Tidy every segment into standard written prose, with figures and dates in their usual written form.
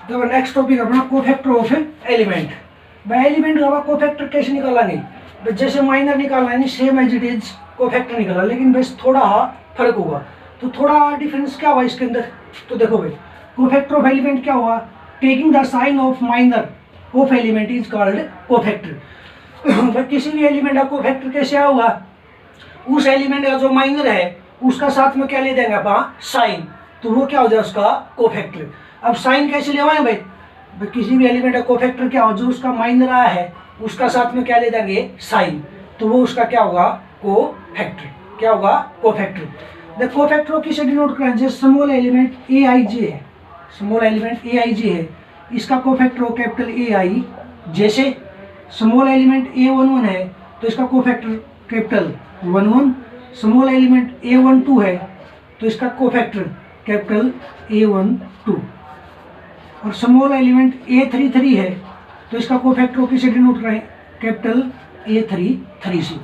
देखो next topic अपना cofactor of element. भाई एलिमेंट का कोफैक्टर कैसे निकालेंगे? भाई जैसे माइनर निकालना है same as it is cofactor निकाला, लेकिन बस थोड़ा फर्क होगा। तो थोड़ा डिफरेंस क्या हुआ इसके अंदर? तो देखो भाई कोफैक्टर ऑफ एलिमेंट क्या हुआ, taking the sign of minor of element is called cofactor. किसी भी एलिमेंट का कोफैक्टर कैसे होगा, उस एलिमेंट का जो माइनर है उसका साथ में क्या ले देंगे आप, साइन, तो वो क्या हो जाए उसका कोफैक्टर। अब साइन कैसे लेवाएं भाई? किसी भी एलिमेंट का कोफैक्टर क्या हो, जो उसका माइनर आया है उसका साथ में क्या ले देंगे, साइन, तो वो उसका क्या होगा, कोफैक्टर। क्या होगा, कोफैक्टर। द कोफैक्टर किसे डिनोट करें? जैसे स्मॉल एलिमेंट ए आई जे है, स्मॉल एलिमेंट ए आई जे है, इसका कोफैक्टर हो कैपिटल ए आई। जैसे small element A one one है तो इसका cofactor capital one one. Small element A one two है तो इसका cofactor capital A one two. और small element A three three है तो इसका कोफैक्टर किसे डिनोट करें, कैपिटल ए थ्री थ्री से।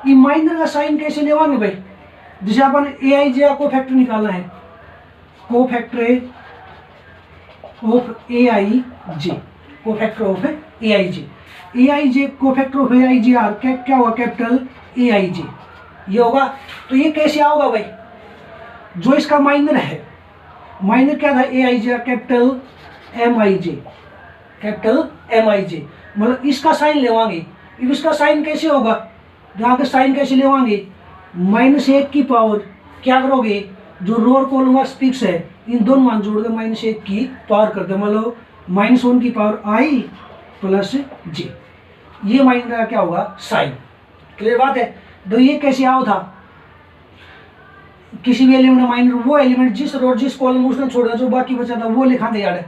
ये माइनर का साइन कैसे लेवाएंगे भाई? जैसे अपन ए आई जे का कोफैक्टर निकालना है, cofactor of A I J, cofactor of A I J, A I J cofactor of A I J are क्या होगा, कैपिटल ए आई जे, ये होगा। तो ये कैसे आओगा भाई? जो इसका माइनर है, माइनर क्या था, ए आई जे कैपिटल एम आई जे, कैपिटल एम आई जे, मतलब इसका साइन लेवाएंगे। अब इसका साइन कैसे होगा, यहाँ के साइन कैसे लेवाएंगे, -1 की पावर क्या करोगे, जो रो और कॉलम का स्पीक्स है इन दोनों मान जोड़ के -1 की पावर करते, मतलब -1 की पावर आई प्लस जे, ये माइनर का क्या होगा, साइन। क्लियर बात है? तो ये कैसे आओ था, किसी भी एलिमेंट माइनर वो एलिमेंट जिस रो जिस कॉलम उसने छोड़ा, जो बाकी बचा था वो लिखा दे यार।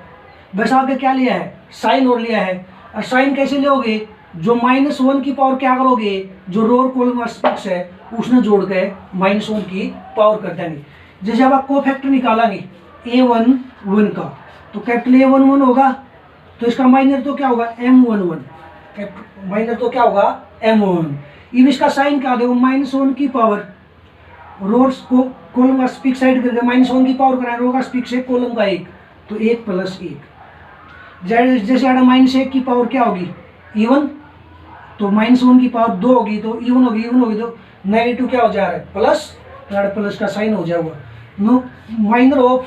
बस आगे क्या लिया है, साइन और लिया है। और साइन कैसे लोगे, जो -1 की पावर क्या करोगे, जो रो और कॉलम का स्पीक्स है उसने जोड़ के -1 की पावर कर देंगे। जैसे अब आप कोफैक्टर निकालेंगे ए वन वन का, तो कैपिटल ए वन वन होगा, तो इसका माइनर तो क्या होगा, M11, माइनर तो क्या होगा, M11। अब इसका साइन क्या देखो, -1 की पावर रोज को कॉलम का स्पीक साइड करके -1 की पावर कराए, रो का स्पीक से कॉलम का 1, तो 1 प्लस 1। जैसे आड़ा -1 की पावर क्या होगी, इवन, तो -1 की पावर 2 होगी तो इवन होगी, इवन होगी तो नेगेटिव क्या हो जा रहा है, प्लस, तो प्लस का साइन हो जाएगा। No minor of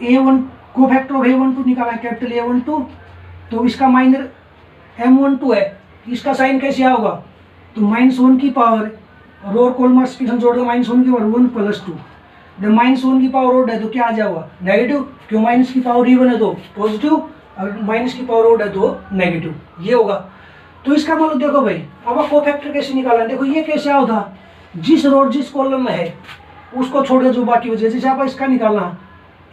A1, cofactor of A12 निकाला है कैपिटल A12, तो इसका माइनर M12 है, इसका साइन कैसे होगा, तो -1 की पावर रो और कॉलम स्पीक जोड़ दो, -1 की पावर 1 प्लस 2, जब -1 की पावर ओड है तो क्या आ जाएगा, नेगेटिव, क्यों माइनस की पावर इवन है तो पॉजिटिव, और माइनस की पावर ओड है तो नेगेटिव, ये होगा। तो इसका मतलब देखो भाई, अब आप कोफैक्टर कैसे निकालना, देखो ये कैसे आओ था, जिस रो जिस कॉलम में है उसको छोड़ दे जो बाकी बचे। जैसे आप इसका निकालना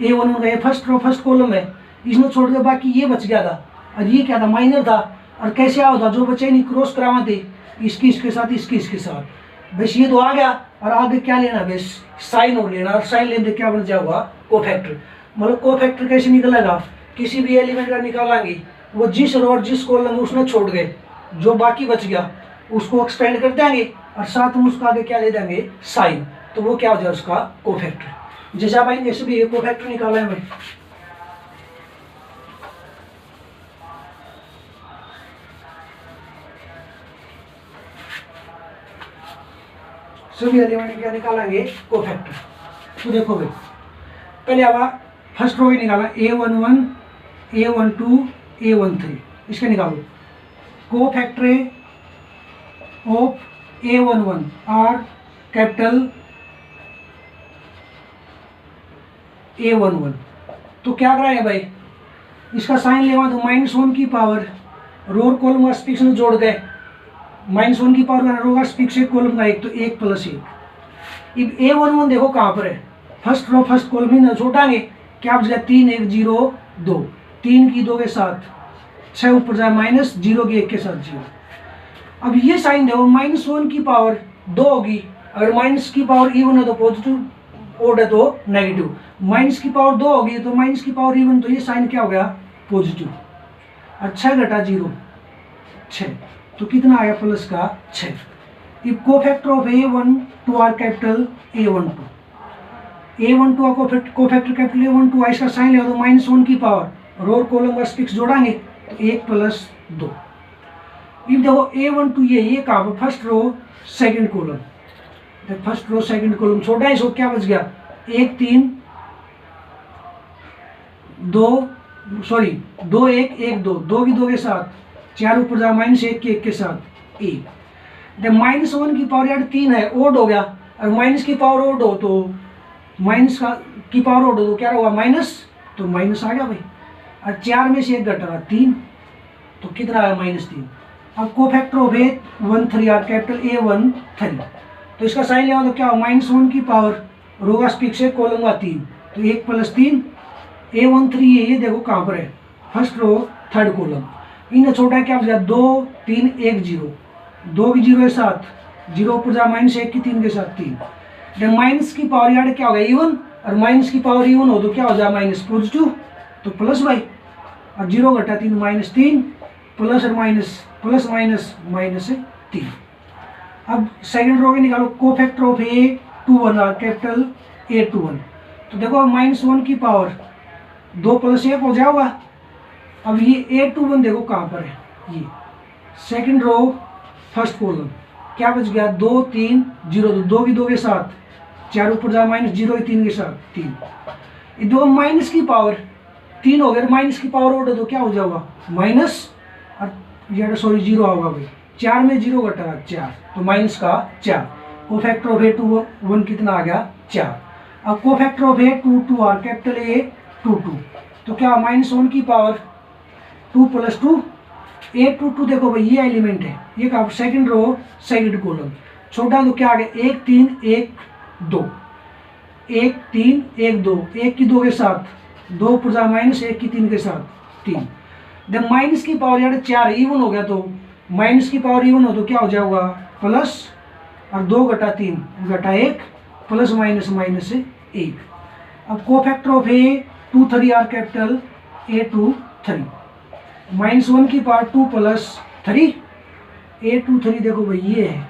A11 का, ये फर्स्ट रो फर्स्ट कॉलम है, इसने छोड़ दिया, बाकी ये बच गया था, और ये क्या था, माइनर था। और कैसे आओ था, जो बचे नहीं क्रॉस करावा थे, इसकी इसके साथ, इसकी इसके साथ, बस ये तो आ गया। और आगे क्या लेना, बस साइन और लेना, और साइन लेने क्या बन जाएगा, कोफैक्टर। मतलब कोफैक्टर कैसे निकलेगा, किसी भी एलिमेंट का निकालेंगे, वो जिस रो और जिस कॉलम उसने छोड़ गए, जो बाकी बच गया उसको एक्सपेंड कर देंगे, और साथ में उसका आगे क्या ले देंगे, साइन, तो वो क्या हो जाए उसका कोफैक्टर। जैसे आप आएंगे जैसे भी कोफैक्टर निकाला है भाई, सभी एलिमेंट क्या निकालेंगे, कोफैक्टर। तो देखो भाई, पहले अब फर्स्ट रो ही निकाला, A11, A12, A13, इसके निकालो। Cofactor of A11 are capital A11, तो क्या कराएंगे भाई, इसका साइन लेवा तो -1 की पावर रो कॉलम का स्पीक से जोड़ गए, -1 की पावर रो का स्पीक से कॉलम का 1, तो 1 प्लस 1। अब A11 देखो कहाँ पर है, फर्स्ट रो फर्स्ट कॉलम ही ना छोटाएंगे, क्या बच गया, 3 1 0 2, 3 की 2 के साथ 6 ऊपर जाए, -0 की 1 के साथ 0। अब ये साइन देखो, -1 की पावर 2 होगी, अगर माइनस की पावर इवन है तो पॉजिटिव, ओड है तो नेगेटिव, माइनस की पावर 2 होगी तो माइनस की पावर इवन, तो ये साइन क्या हो गया, पॉजिटिव। और 6 घटा 0 6, तो कितना आया, प्लस का 6। अब cofactor of A12 are capital A12, A12 का कोफैक्टर कैपिटल A12, इसका साइन ले तो -1 की पावर रो और कॉलम बस फिक्स जोड़ाएंगे तो 1 प्लस 2। अब देखो A1 टू ये कहाँ पर, फर्स्ट रो सेकंड कॉलम, तो फर्स्ट रो सेकंड कॉलम छोटा है, इसको क्या बच गया 1 3 2 सॉरी 2 1 1 2, 2 की 2 के साथ 4 ऊपर जा -1 की 1 के साथ 1। -1 की पावर यार 3 है, ओड हो गया, और माइनस की पावर ओड हो तो माइनस की पावर ओड हो तो क्या होगा माइनस, तो माइनस आ गया भाई। और 4 में से 1 घटा 3, तो कितना आया -3। अब cofactor of A1 3 are capital A1 3, तो इसका साइन लिया तो क्या हो -1 की पावर रो का स्पिक्स है कॉलम का 3, तो 1 प्लस 3 A1 3 ये देखो कहाँ पर है, फर्स्ट रो थर्ड कॉलम। इन छोटा क्या बचा 2 3 1 0, 2 की 0 के साथ 0 ऊपर जा -1 की 3 के साथ 3। जब माइनस की पावर यार क्या होगा इवन, और माइनस की पावर इवन हो तो क्या हो जाए माइनस पॉजिटिव, तो प्लस भाई, और 0 घटा 3 -3, प्लस और माइनस प्लस माइनस -3। अब सेकंड रो के निकालो कोफैक्टर ऑफ A21 और कैपिटल A21, तो देखो -1 की पावर 2 प्लस 1 हो जाएगा। अब ये A21 देखो कहाँ पर है, ये सेकंड रो फर्स्ट कॉलम, क्या बच गया 2 3 0, 2 की 2 के साथ 4 ऊपर जा -0 की 3 के साथ 3। ये दो माइनस की पावर 3 हो गया, माइनस की पावर ओड तो क्या हो जाएगा माइनस, और सॉरी 0 होगा भाई, 4 में 0 घटा 4, तो माइनस का 4। कोफैक्टर ऑफ A21 कितना आ गया 4। अब cofactor of A22 are capital A22, तो क्या -1 की पावर 2 प्लस 2, A22 देखो भाई ये एलिमेंट है, ये का सेकंड रो सेकंड कॉलम, छोटा तो क्या आ गया 1 3 1 2, 1 3 1 2, 1 की 2 के साथ 2 ऊपर जा -1 की 3 के साथ 3। जब माइनस की पावर यार 4 इवन हो गया, तो माइनस की पावर इवन हो तो क्या हो जाएगा प्लस, और 2 घटा 3 घटा 1, प्लस माइनस 1। अब cofactor of A23 are capital A23, -1 की पावर 2 प्लस 3, A23 देखो भाई ये है,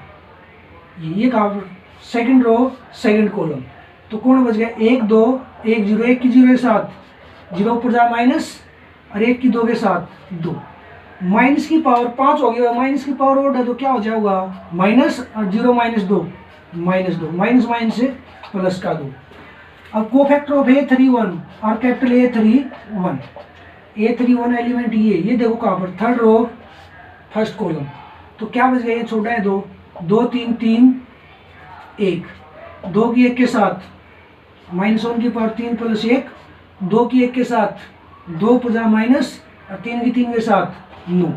ये कहाँ सेकंड रो सेकंड कॉलम, तो कौन बच गया 1 2 1 0, 1 की 0 के साथ 0 ऊपर जा माइनस, और 1 की 2 के साथ 2, माइनस की पावर 5 हो गया, माइनस की पावर ओड है तो क्या हो जाएगा माइनस, और 0 -2 -2, माइनस से प्लस का 2। अब कोफैक्टर ऑफ A31 और कैपिटल A31 एलिमेंट ये देखो कहाँ पर थर्ड रो फर्स्ट कॉलम, तो क्या बच गया ये छोटा है 2 2 3 3 1, 2 की 1 के साथ -1 की पावर 3 प्लस 1, 2 की 1 के साथ 2 + माइनस, और 3 की 3 के साथ 9।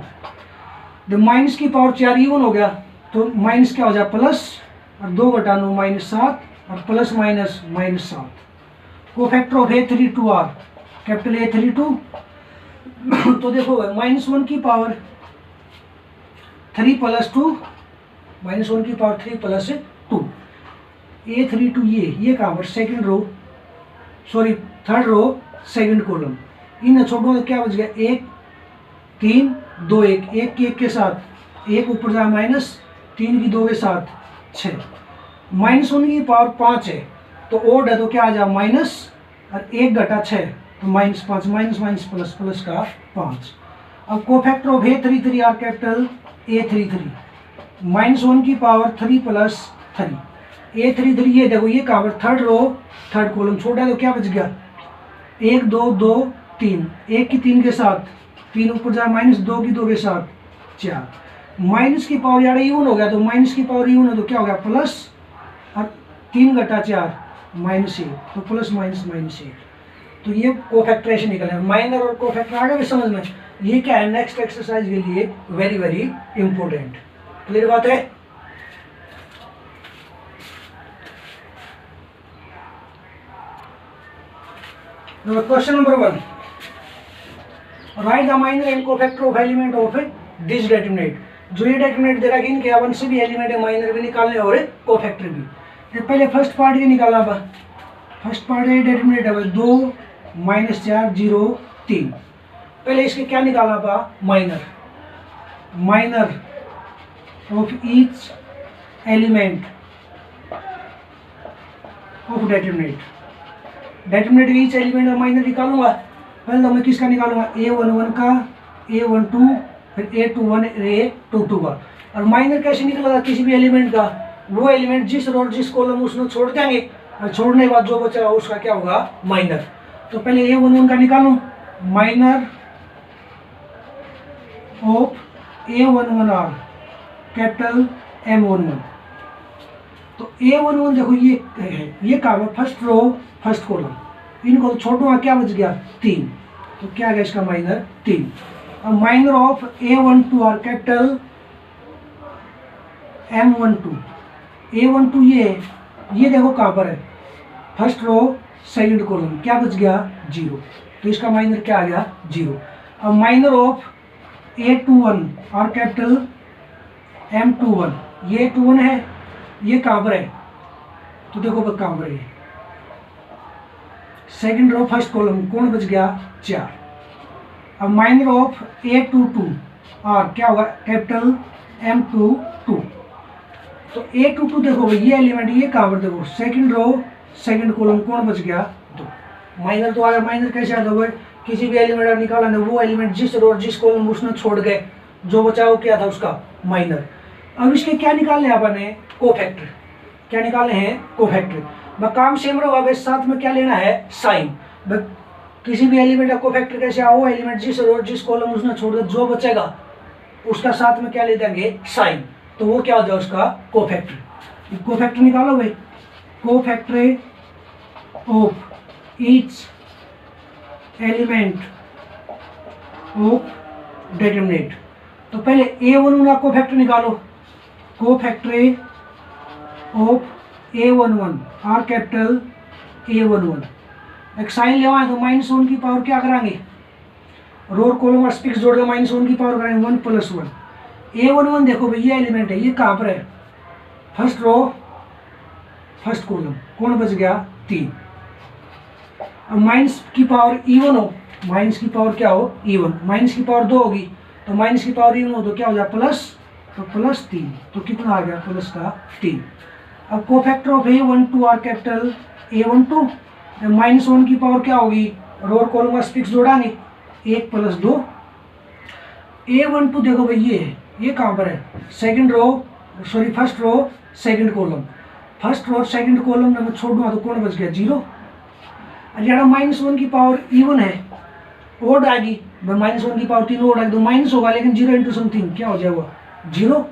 जब माइनस की पावर 4 इवन हो गया, तो माइनस क्या हो जाए प्लस, और 2 घटा 9 -7, और plus minus -7। Cofactor of A32 are capital A32, तो देखो -1 की पावर 3 + 2, -1 की पावर 3 + 2, A32 ये कहाँ पर second row sorry third row second column. इन छोटों में क्या बच गया 1 3 2 1, 1 की 1 के साथ 1 ऊपर जा माइनस, 3 की 2 के साथ 6, -1 की पावर 5 है, तो ओड है तो क्या आ जाए माइनस, और 1 घटा 6 तो -5, माइनस प्लस का 5। अब cofactor of A33 are capital A33, -1 की पावर 3 + 3, A33 ये देखो ये कहाँ पर थर्ड रो थर्ड कॉलम, छोटा है तो क्या बच गया 1 2 2 3, 1 की 3 के साथ 3 ऊपर जा -2 की 2 के साथ 4, माइनस की पावर यार इवन हो गया, तो माइनस की पावर इवन हो तो क्या हो गया प्लस, और 3 घटा 4 -1, तो प्लस माइनस 1। तो ये कोफैक्टरेशन निकला है, माइनर और कोफैक्टर आ गया भी समझ में। ये क्या है नेक्स्ट एक्सरसाइज के लिए वेरी वेरी इंपॉर्टेंट। क्लियर बात है। Question number 1, right the minor and cofactor of element of this determinant. जो ये डिटरमिनेंट दे रहा है इनके अपन से भी एलिमेंट है, माइनर भी निकालने और कोफैक्टर भी। तो पहले फर्स्ट पार्ट ये निकालना बा, फर्स्ट पार्ट ये डिटरमिनेंट है 2 -4 0 3। पहले इसके क्या निकालना बा minor of each element of determinant each element और माइनर निकालूंगा। पहले तो मैं किसका निकालूंगा, A11 का, A12, फिर A21, A22 का। और माइनर कैसे निकलेगा किसी भी एलिमेंट का, वो एलिमेंट जिस रो जिस कॉलम उसमें छोड़ देंगे और छोड़ने के बाद जो बचा उसका क्या होगा, माइनर। तो पहले A11 का निकालूं, minor of A11 are capital M11। तो A11 देखो ये है, ये काम है फर्स्ट रो फर्स्ट कॉलम, इनको तो छोटूंगा, क्या बच गया 3, तो क्या गया इसका माइनर 3। अब minor of A12 are capital M12, A12 ये देखो कहाँ पर है, फर्स्ट रो सेकंड कॉलम, क्या बच गया 0, तो इसका माइनर क्या आ गया 0। अब minor of A21 are capital M21, ये A21 है, ये कहाँ पर है, तो देखो बस कहाँ पर है, सेकंड रो फर्स्ट कॉलम, कौन बच गया 4। अब माइनर ऑफ A22 आर क्या होगा, कैपिटल M22, तो A22 देखो भाई ये एलिमेंट, ये कहाँ पर देखो सेकंड रो सेकंड कॉलम, कौन बच गया 2। माइनर तो आ गया, माइनर कैसे आता है, किसी भी एलिमेंट आप निकाला ना, वो एलिमेंट जिस रो जिस कॉलम उसने छोड़ गए, जो बचा वो क्या था उसका माइनर। अब इसके क्या निकालने हैं अपन, कोफैक्टर, क्या निकालने हैं कोफैक्टर। काम सेम रहा होगा, साथ में क्या लेना है साइन। किसी भी एलिमेंट का कोफैक्टर कैसे आओ, वो एलिमेंट जिस रो जिस कॉलम उसने छोड़ दिया, जो बचेगा उसका साथ में क्या ले देंगे साइन, तो वो क्या हो जाए उसका कोफैक्टर। कोफैक्टर निकालो भाई, cofactor of each element of determinant. तो पहले A11 का कोफैक्टर निकालो, cofactor of A11 are capital A11, एक साइन ले आए तो -1 की पावर क्या कराएंगे, रो और कॉलम और स्पिक्स जोड़ के -1 की पावर कराएंगे 1 + 1। A11 देखो भाई ये एलिमेंट है, ये कहाँ पर है, फर्स्ट रो फर्स्ट कॉलम, कौन बच गया 3। अब माइनस की पावर इवन हो, माइनस की पावर क्या हो इवन, माइनस की पावर 2 होगी, तो माइनस की पावर इवन हो तो क्या हो जाए प्लस, तो +3, तो कितना आ गया प्लस का 3। अब cofactor of A12 are capital A12, -1 की पावर क्या होगी, रो और कॉलम का स्पिक्स जोड़ांगे 1 + 2। A12 देखो भाई ये है, ये कहाँ पर है, second row sorry first row second column, first row second column में मैं छोड़ दूंगा तो कौन बच गया 0। और जरा -1 की पावर इवन है, ओड आएगी, -1 की पावर 3 ओड आएगी तो माइनस होगा, लेकिन 0 × समथिंग क्या हो जाएगा 0।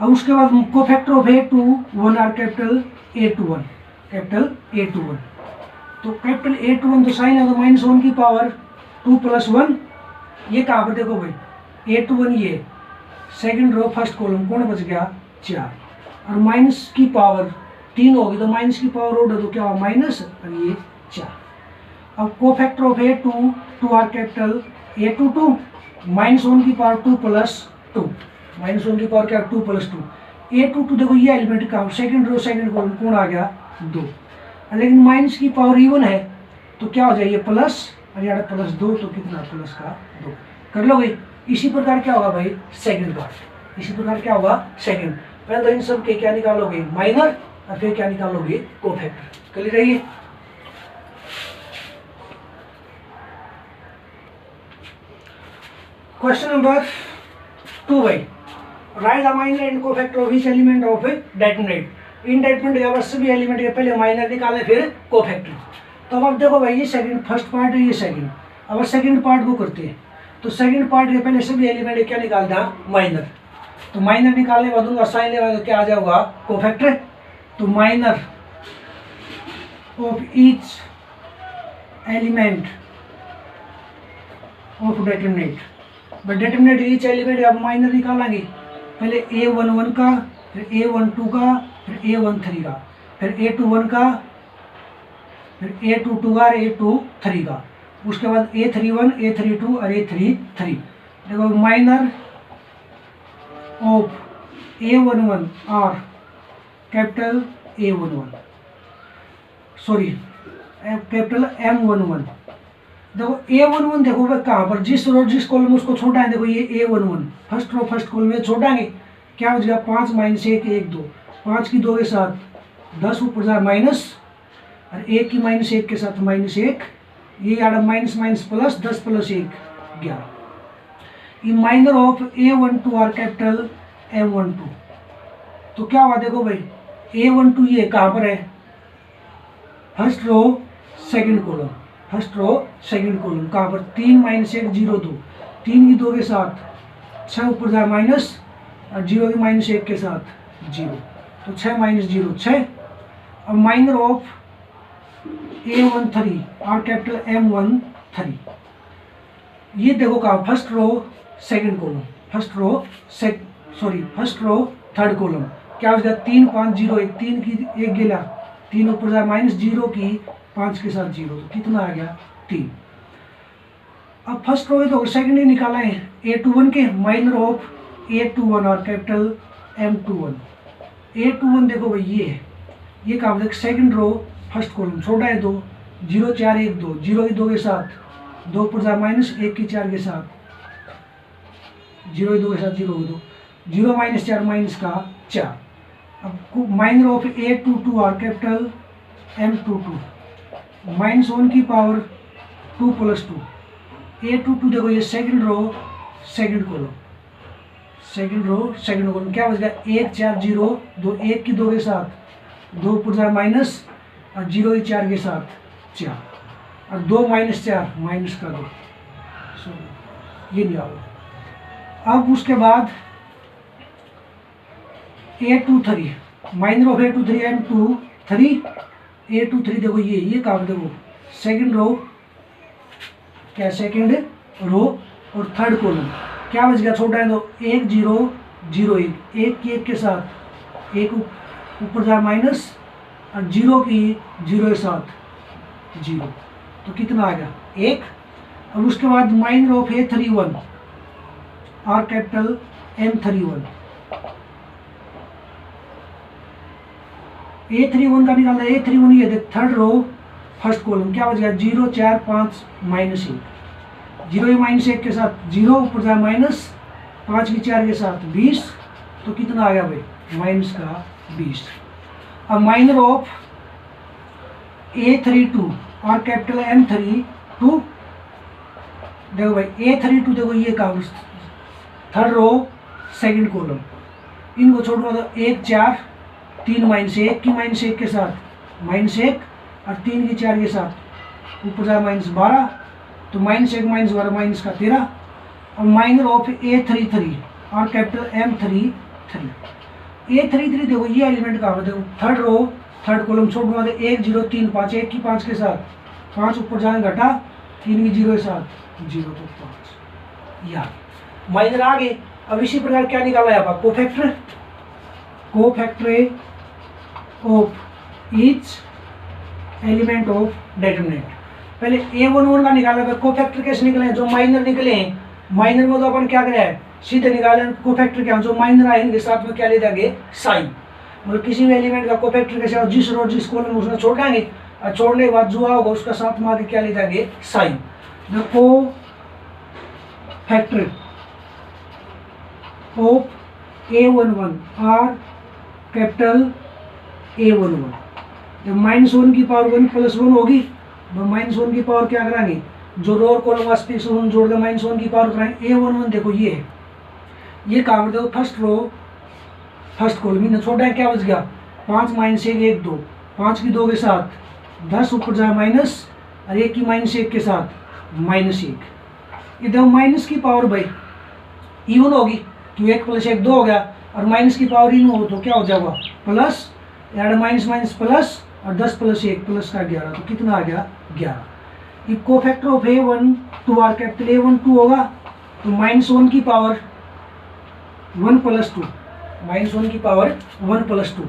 अब उसके बाद cofactor of A21 are capital A21, capital A21, तो कैपिटल A21 तो साइन है तो -1 की पावर 2 + 1, ये कहाँ पर देखो भाई A21 ये सेकंड रो फर्स्ट कॉलम, कौन बच गया 4, और माइनस की पावर 3 होगी तो माइनस की पावर ओड है तो क्या होगा माइनस, और ये 4। अब cofactor of A22 are capital A22, -1 की पावर 2 + 2, -1 की पावर क्या 2 + 2। A22 देखो ये एलिमेंट का सेकंड रो सेकंड कॉलम, कौन आ गया 2, लेकिन माइनस की पावर इवन है तो क्या हो जाए प्लस, और यहाँ +2 तो कितना प्लस का 2, कर लो भाई। इसी प्रकार क्या होगा भाई सेकंड पार्ट, इसी प्रकार क्या होगा सेकंड। पहले तो इन सब के क्या निकालोगे माइनर, और फिर क्या निकालोगे कोफैक्टर, क्लियर रहिए। क्वेश्चन नंबर 2 भाई, right the minor and cofactor of each element of determinant. In determinant के सभी एलिमेंट के पहले माइनर निकालें फिर कोफैक्टर। तो अब देखो भाई ये सेकंड फर्स्ट पार्ट है, ये सेकंड, अब सेकंड पार्ट को करते हैं। तो सेकंड पार्ट के पहले सभी एलिमेंट क्या निकालना माइनर, तो माइनर निकालने के बाद उनका साइन लेगा तो क्या आ जाएगा कोफैक्टर। तो minor of each element of determinant, determinant each element अब माइनर निकालेंगे, पहले A11 का, फिर A12 का, फिर A13 का, फिर A21 का, फिर A22 का, A23 का, उसके बाद A31, A32 और A33। देखो minor of A11 are capital A11 sorry capital M11। देखो A11 देखो भाई कहाँ पर, जिस रो जिस कॉलम उसको छोटा है, देखो ये A11 first row first column में छोटाएंगे, क्या हो जाएगा 5 - 1 1 2, 5 की 2 के साथ 10 ऊपर जाए माइनस, और 1 की -1 के साथ -1, ये आड़ा माइनस माइनस प्लस 10 प्लस 1 11। ये minor of A12 are capital M12। तो क्या हुआ देखो भाई, A12 ये कहाँ पर है, first row second column, first row second column कहाँ पर, 3 माइनस 1 0 2, 3 की 2 के साथ 6 ऊपर जाए माइनस, और 0 की माइनस 1 के साथ 0, तो 6 माइनस 0 6। अब minor of A13 are capital M13, ये देखो कहाँ, first row second column, first row first row third column, क्या हो जाएगा 3 5 0 1, 3 की 1 गिला, 3 ऊपर जाए माइनस, 0 की 5 के साथ 0, तो कितना आ गया 3। अब फर्स्ट रो है तो सेकंड ही निकाला है A21 के, माइनर ऑफ A21 और कैपिटल M21। A21 देखो भाई ये है, ये कहा देख सेकंड रो फर्स्ट कॉलम, छोटा है 2, 0 4 1 2, 0 की 2 के साथ 2 ऊपर जाए माइनस, 1 की 4 के साथ 0 की 2 के साथ 0 2, 0 माइनस 4 माइनस का 4। अब माइनर ऑफ A22 और कैपिटल M22, माइनस 1 की पावर 2 प्लस 2। A22 देखो ये second row second column, second row second column, क्या बच गया 1 4 0 2, 1 की 2 के साथ 2 ऊपर जाए माइनस, और 0 की 4 के साथ 4, और 2 माइनस 4 माइनस का 2, ये नहीं आओ। अब उसके बाद A23, minor of A23 M23, A23 देखो ये काम देखो सेकंड रो, क्या सेकंड रो और थर्ड कॉलम, क्या बच गया छोटा है तो 1 0 0 1, 1 की 1 के साथ 1 ऊपर जाए माइनस, और 0 की 0 के साथ 0, तो कितना आ गया 1। अब उसके बाद minor of A31 are capital M31, A31 का निकालना, A31 ये देख थर्ड रो फर्स्ट कॉलम, क्या बच गया 0 4 5 माइनस 1, 0 माइनस 1 के साथ 0 ऊपर जाए माइनस, 5 की 4 के साथ 20, तो कितना आ गया भाई माइनस का 20। अब माइनर ऑफ A32 और कैपिटल M32, देखो भाई A32 देखो ये काम थर्ड रो सेकंड कॉलम, इनको छोड़ना तो 1 4 3 माइनस 1 की माइनस 1 के साथ माइनस 1, और 3 की 4 के साथ ऊपर जाए माइनस 12, तो माइनस 1 माइनस 12 माइनस का 13। और माइनर ऑफ A33 और कैपिटल M33, A33 देखो ये एलिमेंट कहाँ पर, देखो थर्ड रो थर्ड कॉलम, छोड़ना तो 1 0 3 5, 1 की 5 के साथ 5 ऊपर जाए घटा, 3 की 0 के साथ 0, तो 5, या माइनर आ गए। अब इसी प्रकार क्या निकाला है आपका cofactor, cofactor of each element of determinant. पहले A11 का निकाला है, कोफैक्टर कैसे निकले हैं, जो माइनर निकले हैं, माइनर में तो अपन क्या करें है सीधे निकाले कोफैक्टर क्या, जो माइनर आए इनके साथ में क्या ले जाएंगे साइन, मतलब किसी भी एलिमेंट का कोफैक्टर कैसे, जिस रो जिस कॉलम उसमें छोड़ देंगे, और छोड़ने के बाद जो होगा उसका साथ में आगे क्या ले जाएंगे sign. The cofactor of A11 are capital A11, जब -1 की पावर 1 + 1 होगी, -1 की पावर क्या कराएंगे, जो रो और कॉलम स्पेस जोड़ के -1 की पावर कराएंगे। A11 देखो ये है, ये काम देखो फर्स्ट रो फर्स्ट कॉलम, इन्हें छोटा है, क्या बच गया 5 - 1 1 2, 5 की 2 के साथ 10 ऊपर जाए माइनस, और 1 की -1 के साथ -1। ये देखो माइनस की पावर भाई इवन होगी, क्यों 1 + 1 2 हो गया, और माइनस की पावर इवन हो तो क्या हो जाएगा प्लस, यार माइनस माइनस प्लस, और 10 + 1 प्लस का 11, तो कितना आ गया 11। ये cofactor of A12 are capital A12 होगा, तो -1 की पावर 1 + 2, -1 की पावर 1 + 2,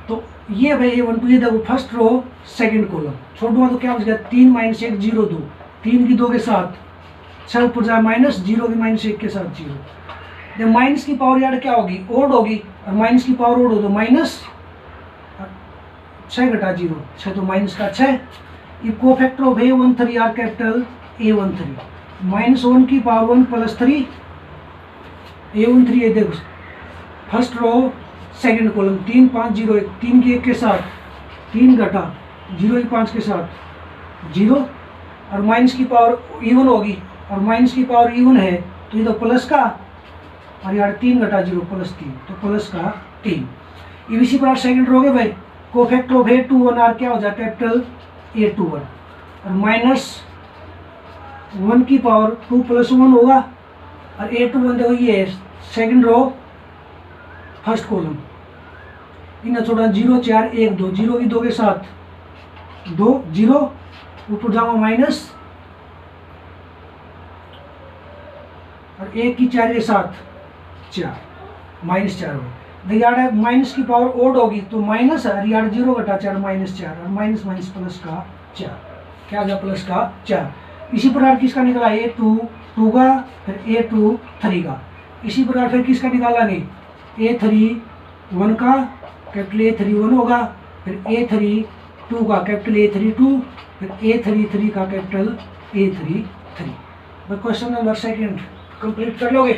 तो ये भाई A12, ये देखो फर्स्ट रो सेकंड कॉलम, छोटू तो क्या बच गया 3 - 1 0 2, 3 की 2 के साथ 6 ऊपर जाए माइनस, 0 की -1 के साथ 0। जब माइनस की पावर यार क्या होगी ओड होगी, और माइनस की पावर ओड हो तो माइनस 6 घटा 0 6, तो माइनस का 6। ये cofactor of A13 are capital A13, -1 की पावर 1 + 3, A13 ये देखो फर्स्ट रो सेकंड कॉलम, 3 5 0 1, 3 की 1 के साथ 3 घटा 0 की 5 के साथ 0, और माइनस की पावर इवन होगी, और माइनस की पावर इवन है तो इधर प्लस का, और यार 3 घटा 0 प्लस 3, तो प्लस का 3। अब इसी प्रकार सेकंड रो के भाई कोफैक्टर ऑफ A21 आर क्या हो जाए कैपिटल A21, और माइनस 1 की पावर 2 + 1 होगा, और A21 देखो ये है सेकंड रो फर्स्ट कॉलम, इन्हें थोड़ा 0 4 1 2, 0 की 2 के साथ 2 0, ऊपर जाओ माइनस, और 1 की 4 के साथ 4, -4 हो। देखिए माइनस की पावर ओड होगी तो माइनस है, यार 0 घटा 4 -4, और माइनस माइनस प्लस का 4, क्या आ गया प्लस का 4। इसी प्रकार किसका निकला A2 2 का, फिर A2 3 का। इसी प्रकार फिर किसका निकालेंगे A3 1 का, कैपिटल A3 1 होगा, फिर A3 2 का, कैपिटल A3 2, फिर A3 3 का, capital A3 3। Question number second complete कर लोगे।